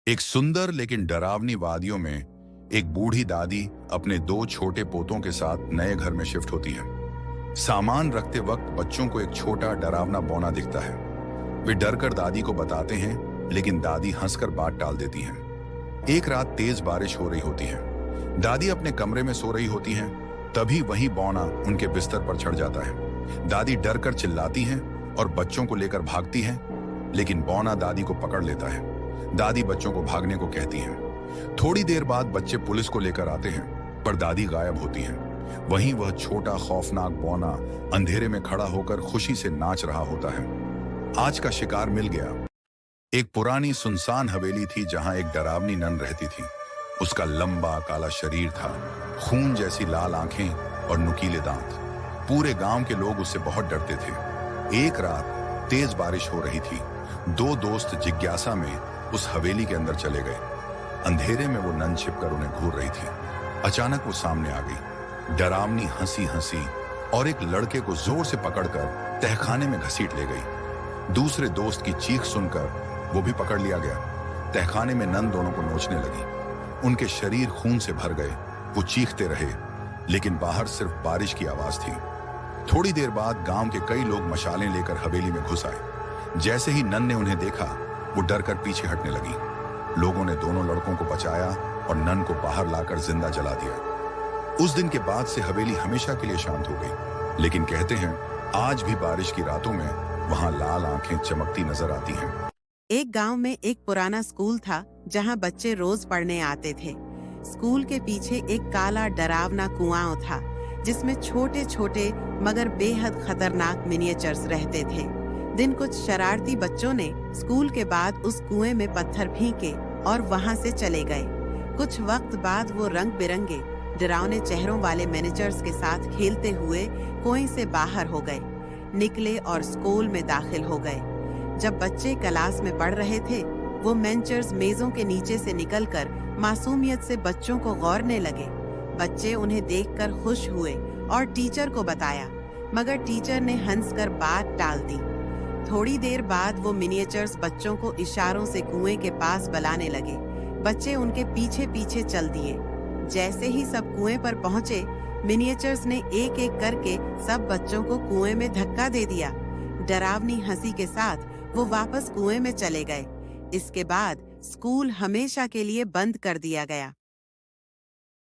एक सुंदर लेकिन डरावनी वादियों में एक बूढ़ी दादी अपने दो छोटे पोतों के साथ नए घर में शिफ्ट होती है। सामान रखते वक्त बच्चों को एक छोटा डरावना बौना दिखता है। वे डरकर दादी को बताते हैं, लेकिन दादी हंसकर बात टाल देती हैं। एक रात तेज बारिश हो रही होती है। दादी अपने कमरे में सो रही होती हैं, तभी वही बौना उनके बिस्तर पर चढ़ जाता है। दादी डरकर चिल्लाती हैं और बच्चों को लेकर भागती हैं, लेकिन बौना दादी को पकड़ लेता है। दादी बच्चों को भागने को कहती हैं। थोड़ी देर बाद बच्चे पुलिस को लेकर आते हैं, पर दादी गायब होती हैं। वहीं वह छोटा खौफनाक बौना अंधेरे में खड़ा होकर खुशी से नाच रहा होता है। आज का शिकार मिल गया। एक पुरानी सुनसान हवेली थी जहां एक डरावनी नन रहती थी। उसका लंबा काला शरीर था, खून जैसी लाल आंखें और नुकीले दांत। पूरे गांव के लोग उससे बहुत डरते थे। एक रात तेज बारिश हो रही थी। दो दोस्त जिज्ञासा में उस हवेली के अंदर चले गए। अंधेरे में वो नन छिपकर उन्हें घूर रही थी। अचानक वो सामने आ गई। डरावनी हंसी हंसी और एक लड़के को जोर से पकड़कर तहखाने में घसीट ले गई। दूसरे दोस्त की चीख सुनकर वो भी पकड़ लिया गया। तहखाने में नन दोनों को नोचने लगी। उनके शरीर खून से भर गए। वो चीखते रहे, लेकिन बाहर सिर्फ बारिश की आवाज थी। थोड़ी देर बाद गांव के कई लोग मशालें लेकर हवेली में घुस आए। जैसे ही नन ने उन्हें देखा, वो डरकर पीछे हटने लगी। लोगों ने दोनों लड़कों को बचाया और नन को बाहर लाकर जिंदा जला दिया। उस दिन के बाद से हवेली हमेशा के लिए शांत हो गई। लेकिन कहते हैं, आज भी बारिश की रातों में वहां लाल आंखें चमकती नजर आती हैं। एक गांव में एक पुराना स्कूल था जहां बच्चे रोज पढ़ने आते थे। स्कूल के पीछे एक काला डरावना कुआं था जिसमें छोटे छोटे मगर बेहद खतरनाक मिनिएचर्स रहते थे। दिन कुछ शरारती बच्चों ने स्कूल के बाद उस कुएं में पत्थर फेंके और वहां से चले गए। कुछ वक्त बाद वो रंग बिरंगे डरावने चेहरों वाले मिनिएचर्स के साथ खेलते हुए कुएं से बाहर हो गए, निकले और स्कूल में दाखिल हो गए। जब बच्चे क्लास में पढ़ रहे थे, वो मिनिएचर्स मेजों के नीचे से निकलकर मासूमियत से बच्चों को गौरने लगे। बच्चे उन्हें देखकर खुश हुए और टीचर को बताया, मगर टीचर ने हंसकर बात टाल दी। थोड़ी देर बाद वो मिनिएचर्स बच्चों को इशारों से कुएं के पास बुलाने लगे। बच्चे उनके पीछे पीछे चल दिए। जैसे ही सब कुएं पर पहुंचे, मिनिएचर्स ने एक एक करके सब बच्चों को कुएं में धक्का दे दिया। डरावनी हंसी के साथ वो वापस कुएं में चले गए। इसके बाद स्कूल हमेशा के लिए बंद कर दिया गया।